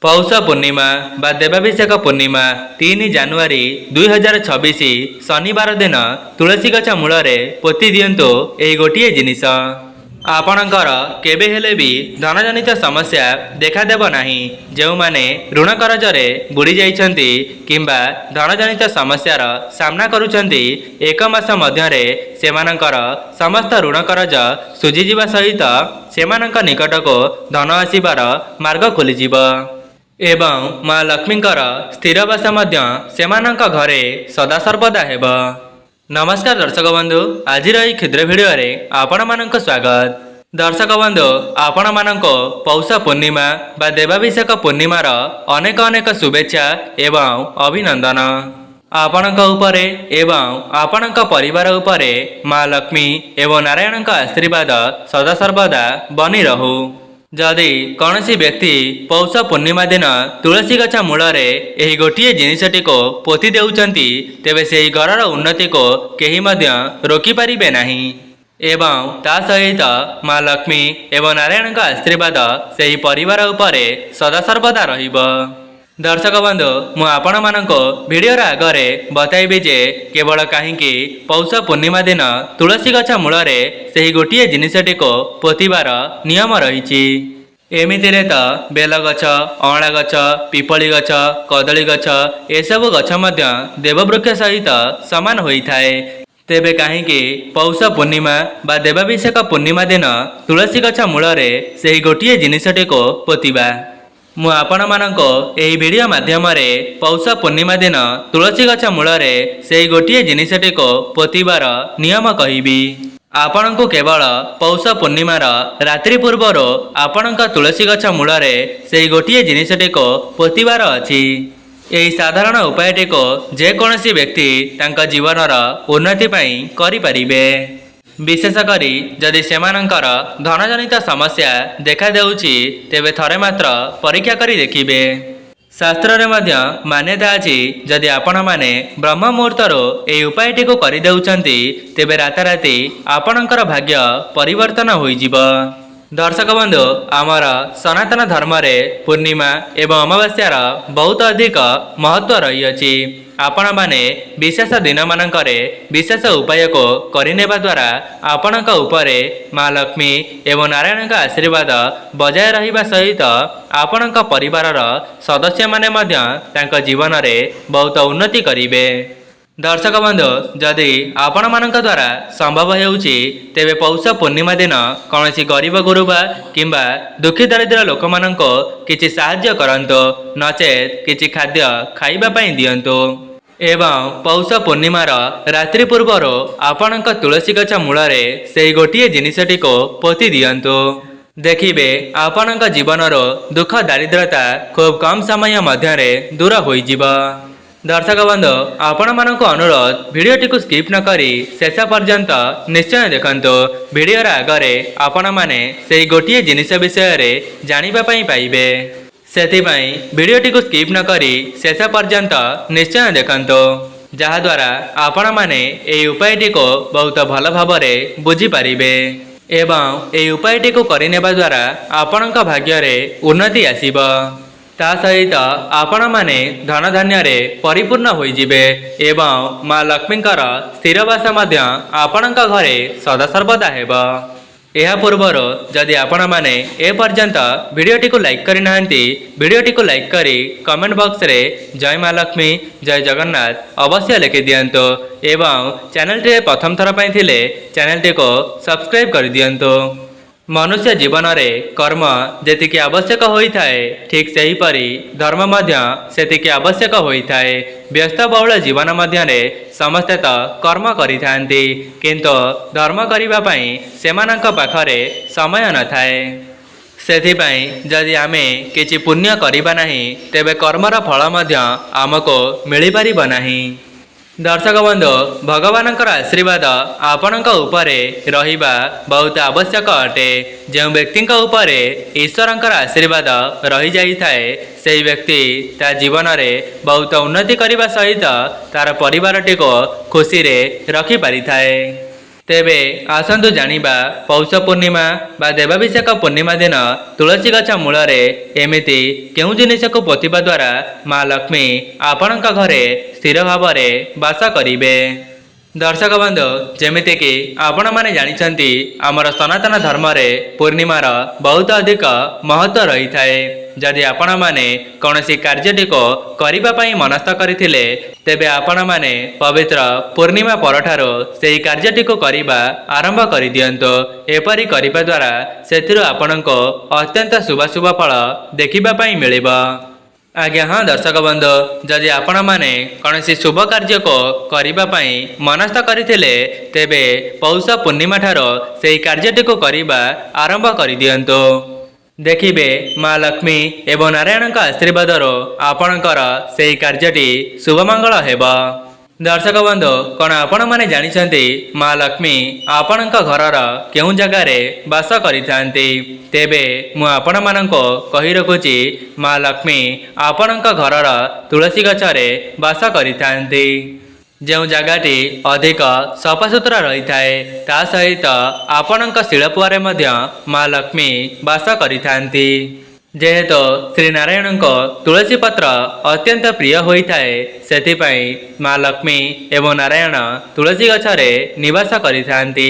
पौष पूर्णिमा बा देवाभिषेक पूर्णिमा 3 जानुआरी 2026 शनिवार दिन तुलसी गछ मूल पोति दिंतु यही गोटे जिनिस आपणकर केबे हेले भी धनजनित समस्या देखादेव नाही। जो माने ऋण करजरे बुड़ी जाइछन्ति किंबा धनजनित समस्यार सामना करुछन्ति एक मास मध्यरे सेमानकर समस्त ऋण करज सुझीजिबा सहित सेमानक निकटको धन आसीबार मार्ग खोलिजिब एवं माँ लक्ष्मींकर स्थिरवास मध्य सेमानक घरे सदासर्वदा हेब। नमस्कार दर्शक बंधु, आज यह क्षुद्र भिडियो आपण मानक स्वागत। दर्शक बंधु, आपण मानक पौष पूर्णिमा बा देवाभिषेक पूर्णिमार अनेक अनेक शुभेच्छा एवं अभिनंदन। आपणक उपरे एवं आपणक परिवार उपरे माँ लक्ष्मी एवं नारायणक आशीर्वाद सदासर्वदा बनी रहू। जदि कौनसी व्यक्ति पौष पूर्णिमा दिन तुलसी गछ मूल यही गोटे जिनसटी को पोति देउछन्ति तेबे से घरर उन्नति को केही मध्य रोकी पारिबे नाही एवं ता सहित माँ लक्ष्मी एवं नारायण का आशीर्वाद से परिवार उपरे सदासर्वदा रहिबो। दर्शक बंधु, मु आपण मानक भिडियोर आगरे बताइबी जे केवल कहीं पौष पूर्णिमा दिन तुलसी गछ मूल से गोटे जिनसटी को पोतिबार नियम रही। एमितिरे तो बेल गछ, अँला गछ, पिपली गछ, कदली गछ एसबु गछ मध्य देववृक्ष सहित समान होइथाए। तेबे कहीं पौष पूर्णिमा बा देवाभिषेक पूर्णिमा दिन तुलसी गछ मूल से गोटे जिनसटी को पोतिबा। मु आपण मानको एही वीडियो माध्यम पौष पूर्णिमा दिन तुलसी गछ मूल से गोटे जिनसटी को पोतिबार नियम कहिबी। आपण को केवल पौष पूर्णिमार रात्रि पूर्वर आपणक तुलसी गछ मूल से गोटे जिनसटी को पोतिबार अछि। यही साधारण उपायटी को जेकोसी व्यक्ति तांका जीवनर उन्नति पई करि परिबे। विशेषकर जदि सेमानंकर धनजनित समस्या देखा देउछि तेबे थरे मात्र परीक्षा करी देखिबे। शास्त्र रे मध्य मान्यता अछि जदि आपण माने ब्रह्म मुहूर्तर एही उपायटी को करि देउछन्ति तेबे राताराति आपणकर भाग्य परिवर्तन होइजिब। दर्शक बंधु, आमर सनातन धर्म रे पूर्णिमा एवं अमावास्यार बहुत अधिक महत्व रही अछि। आपण माने विशेष दिन मानकरे विशेष उपाय को करिनेबा द्वारा आपणक उपरे माँ लक्ष्मी एवं नारायणक आशीर्वाद बजाय रहिबा सहित आपणक परिवारर सदस्य माने मध्य तांक जीवन रे बहुत उन्नति करिवे। दर्शक बंधु, जदि आपण मानक द्वारा संभव हेउछि तेबे पौष पूर्णिमा दिन कौनसी गरीब गुरुबा किंबा दुखी दरिद्र लोक माननको किछि साहाय्य करंतो, नचेत किछि खाद्य खाइबा पई दियंतो एवं पौष पूर्णिमार रात्रि पूर्वर आपणक तुलसी गछ मूल से गोटे जिनसटी को पोति दियंतो। देखिबे आपणक जीवनर दुख दारिद्रता खूब कम समय मध्य दूर होइजिब। दर्शक बंधु, आपण मानक अनुरोध भिडियोटी को स्किप न करी शेष पर्यंत निश्चय देखंतु। भिडियोर आगरे आपण माने से गोटे जिनिस विषय रे जानिबा पई पाइबे। सेथिपाई भिडियोटी को स्किप न करी शेष पर्यंत निश्चय देखंतु, जहा द्वारा आपण माने एही उपायटी को बहुत भल भावरे बुझी पारिबे एवं एही उपायटी को करिनेबा द्वारा आपणक भाग्य रे उन्नति आसीब। ता सहित आपण माने धन धान्य रे परिपूर्ण होइजिबे एवं माँ लक्ष्मींकर स्थिरवास मध्य आपणक घरे सदासर्वदा हेब। यह पूर्वर जदि आपण माने ए पर्यंत वीडियोटी को लाइक करि नाहंती, वीडियोटी को लाइक करी कमेंट बॉक्स रे जय माँ लक्ष्मी जय जगन्नाथ अवश्य लिखि दियंतो एवं चैनल टे प्रथम थर पई थिले चैनल टी को सब्सक्राइब कर दियंतो। मनुष्य जीवन रे कर्म जेतिकी आवश्यक होइथाए ठीक सही परी धर्म मध्य सेतिकी आवश्यक होइथाए। व्यस्त बहुल जीवन मध्य समस्ते तो कर्म करिथांती किंतु धर्म करिबा पई सेमानक पाखरे समय न थाए। सेथिपाई जदि आमे किछि पुण्य करिबा नाही तेबे कर्मर फल मध्य आमको मिलि पारिबो नाही। दर्शक बंधु, भगवानकर आशीर्वाद आपणक उपरे रहिबा बहुत आवश्यक अटे। जो व्यक्ति उपरे ईश्वरंकर आशीर्वाद रही जाइथाए से व्यक्ति ता जीवन रे बहुत उन्नति करने सहित तार परिवारटी को खुशी रे रखि पारिथाए। ତେବେ ଆସନ୍ତୁ ଜାଣିବା ପୌଷ ପୂର୍ଣ୍ଣିମା ବା ଦେବାଭିଷେକ ପୂର୍ଣ୍ଣିମା ଦିନ ତୁଳସୀ ଗଛ ମୂଳରେ ଏମିତି କେଉଁ ଜିନିଷକୁ ପୋତିବା ଦ୍ୱାରା ମା ଲକ୍ଷ୍ମୀ ଆପଣଙ୍କ ଘରେ ସ୍ଥିର ଭାବରେ ବାସ କରିବେ। ଦର୍ଶକ ବନ୍ଧୁ, ଯେମିତିକି ଆପଣମାନେ ଜାଣିଛନ୍ତି ଆମର ସନାତନ ଧର୍ମରେ ପୂର୍ଣ୍ଣିମାର ବହୁତ ଅଧିକ ମହତ୍ତ୍ୱ ରହିଥାଏ। ଯଦି ଆପଣମାନେ କୌଣସି କାର୍ଯ୍ୟଟିକୁ କରିବା ପାଇଁ ମନସ୍ଥ କରିଥିଲେ ତେବେ ଆପଣମାନେ ପବିତ୍ର ପୂର୍ଣ୍ଣିମା ପରଠାରୁ ସେହି କାର୍ଯ୍ୟଟିକୁ କରିବା ଆରମ୍ଭ କରିଦିଅନ୍ତୁ। ଏପରି କରିବା ଦ୍ୱାରା ସେଥିରୁ ଆପଣଙ୍କୁ ଅତ୍ୟନ୍ତ ଶୁଭ ଫଳ ଦେଖିବା ପାଇଁ ମିଳିବ। ଆଜ୍ଞା ହଁ ଦର୍ଶକ ବନ୍ଧୁ, ଯଦି ଆପଣମାନେ କୌଣସି ଶୁଭ କାର୍ଯ୍ୟକୁ କରିବା ପାଇଁ ମନସ୍ଥ କରିଥିଲେ ତେବେ ପୌଷ ପୂର୍ଣ୍ଣିମା ଠାରୁ ସେହି କାର୍ଯ୍ୟଟିକୁ କରିବା ଆରମ୍ଭ କରିଦିଅନ୍ତୁ। ଦେଖିବେ ମା ଲକ୍ଷ୍ମୀ ଏବଂ ନାରାୟଣଙ୍କ ଆଶୀର୍ବାଦରୁ ଆପଣଙ୍କର ସେହି କାର୍ଯ୍ୟଟି ଶୁଭମଙ୍ଗଳ ହେବ। ଦର୍ଶକ ବନ୍ଧୁ, କ'ଣ ଆପଣମାନେ ଜାଣିଛନ୍ତି ମା ଲକ୍ଷ୍ମୀ ଆପଣଙ୍କ ଘରର କେଉଁ ଜାଗାରେ ବାସ କରିଥାନ୍ତି? ତେବେ ମୁଁ ଆପଣମାନଙ୍କୁ କହି ରଖୁଛି, ମା ଲକ୍ଷ୍ମୀ ଆପଣଙ୍କ ଘରର ତୁଳସୀ ଗଛରେ ବାସ କରିଥାନ୍ତି। ଯେଉଁ ଜାଗାଟି ଅଧିକ ସଫାସୁତୁରା ରହିଥାଏ ତା ସହିତ ଆପଣଙ୍କ ଶିଳପୁଆରେ ମଧ୍ୟ ମା ଲକ୍ଷ୍ମୀ ବାସ କରିଥାନ୍ତି। ଯେହେତୁ ଶ୍ରୀ ନାରାୟଣଙ୍କ ତୁଳସୀ ପତ୍ର ଅତ୍ୟନ୍ତ ପ୍ରିୟ ହୋଇଥାଏ, ସେଥିପାଇଁ ମା ଲକ୍ଷ୍ମୀ ଏବଂ ନାରାୟଣ ତୁଳସୀ ଗଛରେ ନିବାସ କରିଥାନ୍ତି।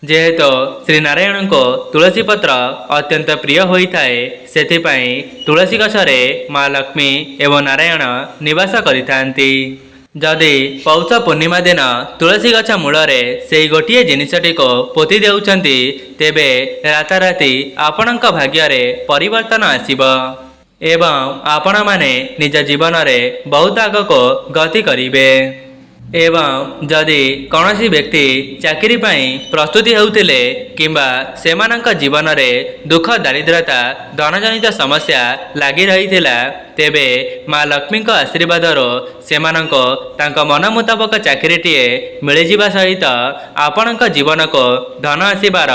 ଯେହେତୁ ଶ୍ରୀ ନାରାୟଣଙ୍କ ତୁଳସୀ ପତ୍ର ଅତ୍ୟନ୍ତ ପ୍ରିୟ ହୋଇଥାଏ, ସେଥିପାଇଁ ତୁଳସୀ ଗଛରେ ମା ଲକ୍ଷ୍ମୀ ଏବଂ ନାରାୟଣ ନିବାସ କରିଥାନ୍ତି। ଯଦି ପୌଷ ପୂର୍ଣ୍ଣିମା ଦିନ ତୁଳସୀ ଗଛ ମୂଳରେ ସେହି ଗୋଟିଏ ଜିନିଷଟିକୁ ପୋତି ଦେଉଛନ୍ତି ତେବେ ରାତାରାତି ଆପଣଙ୍କ ଭାଗ୍ୟରେ ପରିବର୍ତ୍ତନ ଆସିବ ଏବଂ ଆପଣମାନେ ନିଜ ଜୀବନରେ ବହୁତ ଆଗକୁ ଗତି କରିବେ। ଏବଂ ଯଦି କୌଣସି ବ୍ୟକ୍ତି ଚାକିରି ପାଇଁ ପ୍ରସ୍ତୁତି ହେଉଥିଲେ କିମ୍ବା ସେମାନଙ୍କ ଜୀବନରେ ଦୁଃଖ ଦାରିଦ୍ରତା ଧନଜନିତ ସମସ୍ୟା ଲାଗି ରହିଥିଲା ତେବେ ମା ଲକ୍ଷ୍ମୀଙ୍କ ଆଶୀର୍ବାଦରୁ ସେମାନଙ୍କୁ ତାଙ୍କ ମନ ମୁତାବକ ଚାକିରିଟିଏ ମିଳିଯିବା ସହିତ ଆପଣଙ୍କ ଜୀବନକୁ ଧନ ଆସିବାର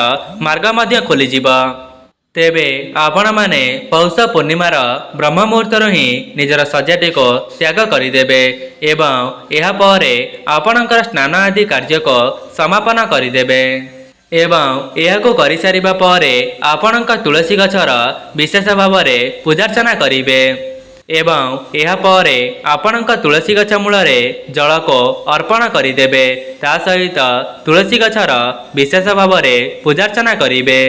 ମାର୍ଗ ମଧ୍ୟ ଖୋଲିଯିବ। ତେବେ ଆପଣମାନେ ପୌଷ ପୂର୍ଣ୍ଣିମାର ବ୍ରହ୍ମ ମୁହୂର୍ତ୍ତରୁ ହିଁ ନିଜର ଶଯ୍ୟାଟିକୁ ତ୍ୟାଗ କରିଦେବେ ଏବଂ ଏହାପରେ ଆପଣଙ୍କର ସ୍ନାନ ଆଦି କାର୍ଯ୍ୟକୁ ସମାପନ କରିଦେବେ ଏବଂ ଏହାକୁ କରିସାରିବା ପରେ ଆପଣଙ୍କ ତୁଳସୀ ଗଛର ବିଶେଷ ଭାବରେ ପୂଜାର୍ଚ୍ଚନା କରିବେ ଏବଂ ଏହାପରେ ଆପଣଙ୍କ ତୁଳସୀ ଗଛ ମୂଳରେ ଜଳକୁ ଅର୍ପଣ କରିଦେବେ। ତା ସହିତ ତୁଳସୀ ଗଛର ବିଶେଷ ଭାବରେ ପୂଜାର୍ଚ୍ଚନା କରିବେ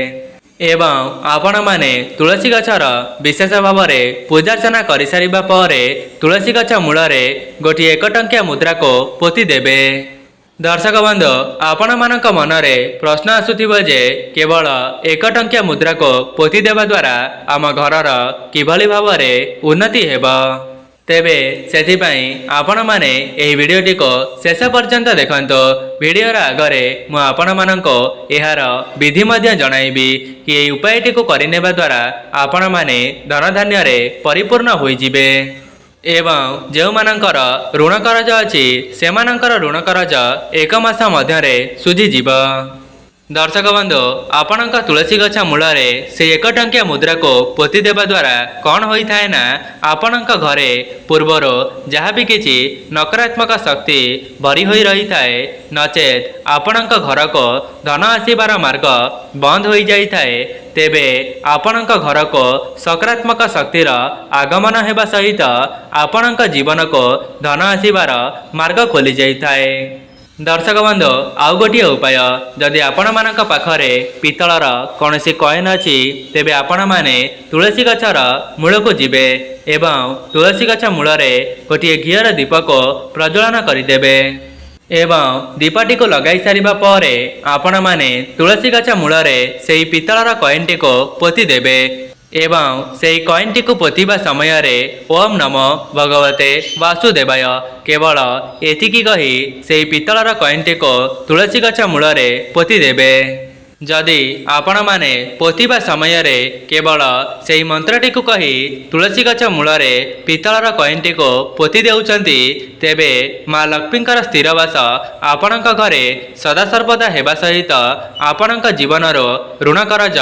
ଏବଂ ଆପଣମାନେ ତୁଳସୀ ଗଛର ବିଶେଷ ଭାବରେ ପୂଜାର୍ଚ୍ଚନା କରିସାରିବା ପରେ ତୁଳସୀ ଗଛ ମୂଳରେ ଗୋଟିଏ 1 ଟଙ୍କିଆ ମୁଦ୍ରାକୁ ପୋତି ଦେବେ। ଦର୍ଶକ ବନ୍ଧୁ, ଆପଣମାନଙ୍କ ମନରେ ପ୍ରଶ୍ନ ଆସୁଥିବ ଯେ କେବଳ 1 ଟଙ୍କିଆ ମୁଦ୍ରାକୁ ପୋତି ଦେବା ଦ୍ୱାରା ଆମ ଘରର କିଭଳି ଭାବରେ ଉନ୍ନତି ହେବ? ତେବେ ସେଥିପାଇଁ ଆପଣମାନେ ଏହି ଭିଡ଼ିଓଟିକୁ ଶେଷ ପର୍ଯ୍ୟନ୍ତ ଦେଖନ୍ତୁ। ଭିଡ଼ିଓର ଆଗରେ ମୁଁ ଆପଣମାନଙ୍କୁ ଏହାର ବିଧି ମଧ୍ୟ ଜଣାଇବି କି ଏହି ଉପାୟଟିକୁ କରିନେବା ଦ୍ୱାରା ଆପଣମାନେ ଧନଧାନ୍ୟରେ ପରିପୂର୍ଣ୍ଣ ହୋଇଯିବେ ଏବଂ ଯେଉଁମାନଙ୍କର ଋଣ କରଜ ଅଛି ସେମାନଙ୍କର ଋଣ କରଜ 1 ମାସ ମଧ୍ୟରେ ଶୁଝିଯିବ। ଦର୍ଶକ ବନ୍ଧୁ, ଆପଣଙ୍କ ତୁଳସୀ ଗଛ ମୂଳରେ ସେହି 1 ଟଙ୍କିଆ ମୁଦ୍ରାକୁ ପୋତି ଦେବା ଦ୍ୱାରା କ'ଣ ହୋଇଥାଏ ନା ଆପଣଙ୍କ ଘରେ ପୂର୍ବରୁ ଯାହା ବି କିଛି ନକାରାତ୍ମକ ଶକ୍ତି ଭରି ହୋଇ ରହିଥାଏ ନଚେତ୍ ଆପଣଙ୍କ ଘରକୁ ଧନ ଆସିବାର ମାର୍ଗ ବନ୍ଦ ହୋଇଯାଇଥାଏ ତେବେ ଆପଣଙ୍କ ଘରକୁ ସକାରାତ୍ମକ ଶକ୍ତିର ଆଗମନ ହେବା ସହିତ ଆପଣଙ୍କ ଜୀବନକୁ ଧନ ଆସିବାର ମାର୍ଗ ଖୋଲି ଯାଇଥାଏ। ଦର୍ଶକ ବନ୍ଧୁ, ଆଉ ଗୋଟିଏ ଉପାୟ, ଯଦି ଆପଣମାନଙ୍କ ପାଖରେ ପିତ୍ତଳର କୌଣସି କଏନ୍ ଅଛି ତେବେ ଆପଣମାନେ ତୁଳସୀ ଗଛର ମୂଳକୁ ଯିବେ ଏବଂ ତୁଳସୀ ଗଛ ମୂଳରେ ଗୋଟିଏ ଘିଅର ଦୀପକୁ ପ୍ରଜ୍ୱଳନ କରିଦେବେ ଏବଂ ଦୀପଟିକୁ ଲଗାଇ ସାରିବା ପରେ ଆପଣମାନେ ତୁଳସୀ ଗଛ ମୂଳରେ ସେହି ପିତ୍ତଳର କଏନ୍ଟିକୁ ପୋତି ଦେବେ ଏବଂ ସେହି କଏନ୍ଟିକୁ ପୋତିବା ସମୟରେ ଓମ୍ ନମୋ ଭଗବତେ ବାସୁଦେବାୟ କେବଳ ଏତିକି କହି ସେହି ପିତ୍ତଳର କଏନ୍ଟିକୁ ତୁଳସୀ ଗଛ ମୂଳରେ ପୋତି ଦେବେ। ଯଦି ଆପଣମାନେ ପୋତିବା ସମୟରେ କେବଳ ସେହି ମନ୍ତ୍ରଟିକୁ କହି ତୁଳସୀ ଗଛ ମୂଳରେ ପିତ୍ତଳର କଏନ୍ଟିକୁ ପୋତି ଦେଉଛନ୍ତି ତେବେ ମା ଲକ୍ଷ୍ମୀଙ୍କର ସ୍ଥିର ବାସ ଆପଣଙ୍କ ଘରେ ସଦାସର୍ବଦା ହେବା ସହିତ ଆପଣଙ୍କ ଜୀବନରୁ ଋଣ କରଜ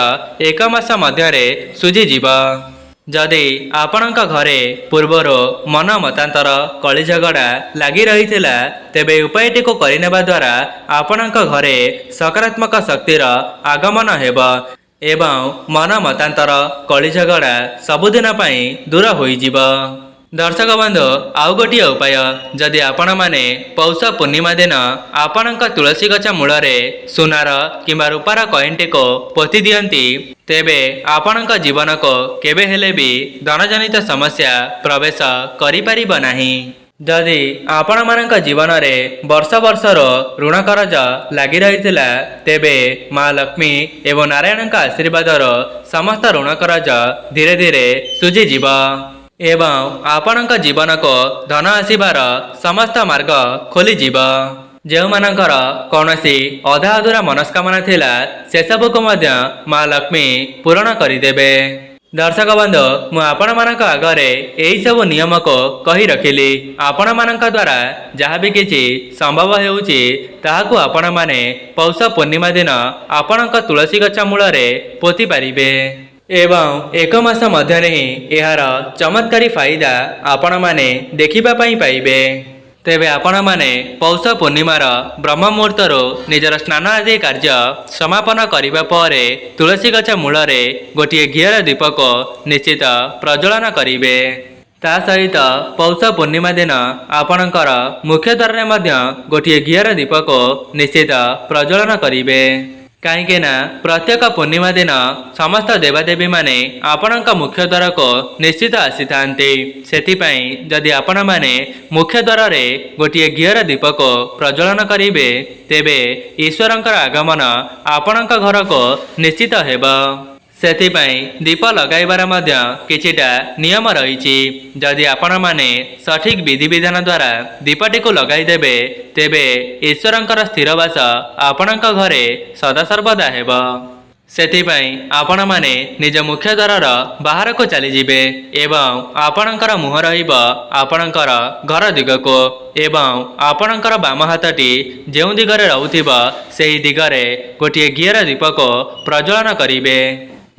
1 ମାସ ମଧ୍ୟରେ ଶୁଝିଯିବ। जदि आपणक घरे पूर्वर मन मतांतर कली झगड़ा लगी रही तेबे उपायटी को करनेबा द्वारा आपणक घरे सकारात्मक शक्तिर आगमन हेब एवं मन मतांतर कली झगड़ा सबुदिन पई दूर होइजिब। दर्शक बंधु आउ गोटे उपाय जदि आपण माने पौष पूर्णिमा दिन आपणक तुलसी गछ मूलरे सुनार किंबा रूपार कॉइनटी को पोति दियंती तेबे आपणक जीवन को केबे हेले भी धनजनित समस्या प्रवेश करि परिब नाही। जदि आपण मानक जीवन रे वर्ष वर्षर ऋण करज लगी रही तेबे माँ लक्ष्मी एवं नारायण आशीर्वादर समस्त ऋण करज धीरे धीरे सुझीजिब एवं आपणक जीवन को धन आसीबार समस्त मार्ग खोलीजिब। जो मानकर कौनसी अधा अधूरा मनस्कामना थिला से सबू को मध्य माँ लक्ष्मी पूरण करदेवे। दर्शक बंधु मु आपण मानक आगरे एही सब नियम को कही रखिली आपण मानक द्वारा जहाँ भी किछि संभव हेउछि ताहाकु आपण माने पौष पूर्णिमा दिन आपणक तुलसी गछ मूलरे पोति पारिबे एवं एक मास मध्यरे ही यार चमत्कारी फायदा आपण माने देखिबा पई पाइबे। तेबे आपण माने पौष पूर्णिमार ब्रह्म मुहूर्तरो निजर स्नान आदि कार्य समापन करिबा परे तुलसी गछ मूलरे गोटे घियर दीपक निश्चित प्रज्वलन करिबे। ता सहित पौष पूर्णिमा दिन आपणकर मुख्य द्वार मध्य गोटे घियर दीपक निश्चित प्रज्वलन करिबे। कहीं प्रत्येक पूर्णिमा दिन समस्त देवादेवी माने आपणक मुख्य द्वार को निश्चित आसी थांती सेथिपाई जदि आपण माने मुख्य द्वार रे गोटे घियर दीपक प्रज्वलन करिवे तेबे ईश्वरंकर आगमन आपणक घर को निश्चित हेब। सेथिपाई दीप लगाइबार मध्य किछिटा नियम रहिछि। जदि आपण माने सठिक विधि विधान द्वारा दीपटी को लगाई देबे तेबे ईश्वरंकर स्थिरवास आपणक घरे सदा सर्वदा हेब। सेथिपाई आपण माने निज मुख्य द्वारर बाहर को चली जिबे एवं आपणकर मुह रहिब आपणकर घर दिगको एवं आपणकर बाम हाथटी जेउ दिगरे रहुथिब सेही दिगरे गोटे घियर दीपक प्रज्वलन करिवे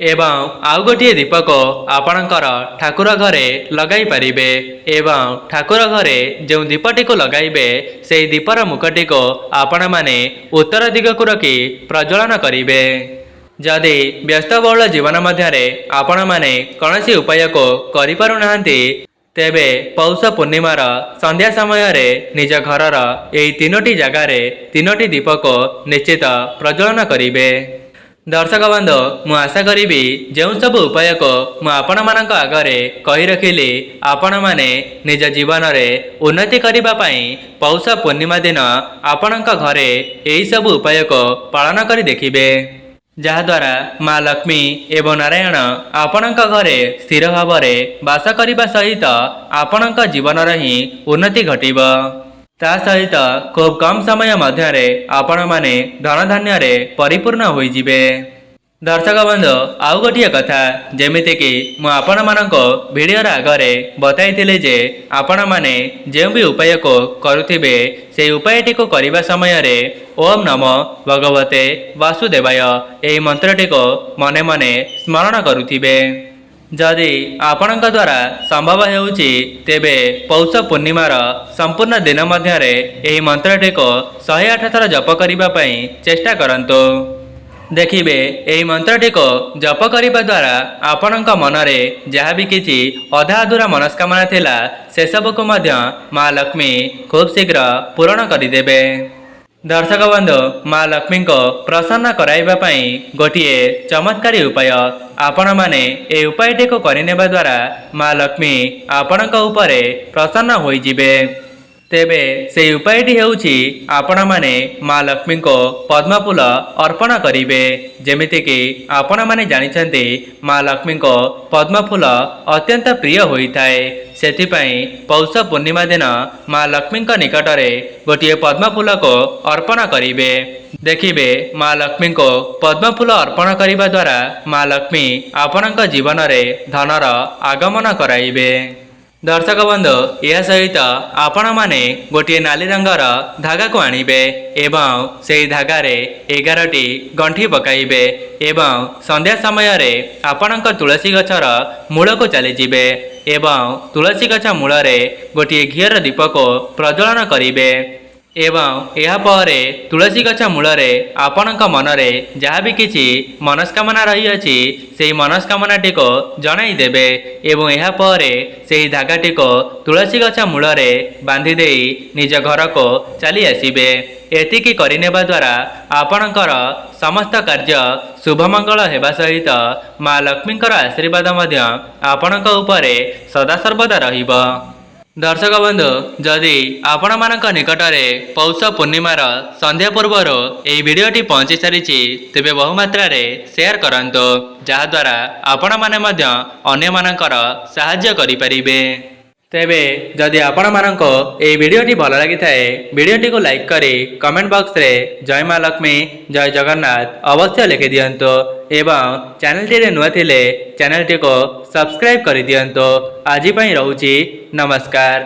एवं आउ गोटे दीपक आपणकर ठाकुर घरे लगाई पारिबे एवं ठाकुर घरे जो दीपटी को लगाइबे से दीपर मुखटी को आपण माने उत्तर दिग को रखी प्रज्वलन करिवे। जदि व्यस्तबहुल जीवन मध्य आपण माने कौनसी उपाय को करि पारु नाहंती तेबे पौष पूर्णिमार संध्या समय रे निज घरर एही तीनोटी जगार तीनोटी दीपक निश्चित प्रज्वलन करिवे। दर्शक बंधु मु आशा करी जो सब उपाय को मु आपण मानक आगरे कही रखिली आपण माने निज जीवन रे उन्नति करिबा पई पौष पूर्णिमा दिन आपणक घरे एही सब उपाय को पालन करी देखिबे जहाद्वारा माँ लक्ष्मी एवं नारायण आपणक घरे स्थिर भाव बास करने सहित आपणक जीवन ही उन्नति घटिब। ता सहित खूब कम समय मध्य आपण माने धन धान्य परिपूर्ण होइजिबे। दर्शक बंधु आउ गोटे कथा जेमिति कि मु आपण मानको वीडियो आगरे बताइथिले जे आपण माने जो भी उपाय को करुथिबे से उपायटी को करने समय रे ओम नमो भगवते वासुदेवाय एही मंत्रटी को मने मने स्मरण करुथिबे। जदि आपणक द्वारा संभव हेउछि तेबे पौष पूर्णिमार संपूर्ण दिन मध्य एही मंत्रटी को 108 थर जप करिबा पई चेष्टा करंतु। देखिबे एही मंत्रटी को जप करिबा द्वारा आपणक मनरे जहाँ भी किछि अधा अधूरा मनस्कामना थिला से सब को मध्य माँ लक्ष्मी खूब शीघ्र पूर्ण करिदेबे। दर्शक बंधु माँ लक्ष्मी को प्रसन्न कराइबा पई गोटिए चमत्कारी उपाय आपण माने ए उपायटी को करनेबा द्वारा माँ लक्ष्मी आपणक उपरे प्रसन्न होइजिबे। तेबे से उपायटी हेउछि आपण माने माँ लक्ष्मी को पद्मफूल अर्पण करिवे। जेमिति कि आपण माने जानिछन्ति माँ लक्ष्मी को पद्मफूल अत्यंत प्रिय होइथाए सेथिपाई पौष पूर्णिमा दिन माँ लक्ष्मी निकटरे गोटे पद्मफूल को अर्पण करिवे। देखिबे माँ लक्ष्मी को पद्मफूल अर्पण करिबा द्वारा माँ लक्ष्मी आपणक जीवन रे धनर आगमन कराइबे। दर्शक बंधु यह सहित आपण माने गोटे नाली रंगर धागा को आनिबे एवं सेई धागारे 11टी गंठी पकाइबे एवं संध्या समय रे आपणक तुलसी गछर मूल को चली जिबे एवं तुलसी गछ मूल रे गोटे घीर दीप को प्रज्वलन करिबे एवं यह परे तुलसी गछ मूल रे आपणक मनरे जहाँ भी किछि मनस्कामना रही अछि सेही मनस्कामनाटी को जणाई देबे एवं यह परे सेही धागाटी को तुलसी गछ मूल रे बांधी देई निज घर को चली आसिबे एतिकी करिनेबा द्वारा आपणकर समस्त कार्य शुभमंगल हेबा सहित माँ लक्ष्मींकर आशीर्वाद मध्य आपणक उपरे सदासर्वदा रहिबो। दर्शक बंधु जदि आपण मानक निकटरे पौष पूर्णिमार संध्या पूर्वर यह भिडियोटी पहुंची सारी तेबे बहुमात्रा रे शेयर करंतु जहाद्वारा आपण माने मध्य अन्य मानकर साहाय्य करि परिबे। तेबे जदि आपण मानक यह भिडियोटी भल लगी थाए भिडियोटी को लाइक करी कमेंट बॉक्स रे जय माँ लक्ष्मी जय जगन्नाथ अवश्य लिखि दियंतो एवं चैनल टी नुआ थिले चैनल टी को सब्सक्राइब करि दियंतो। आज पई रहूची नमस्कार।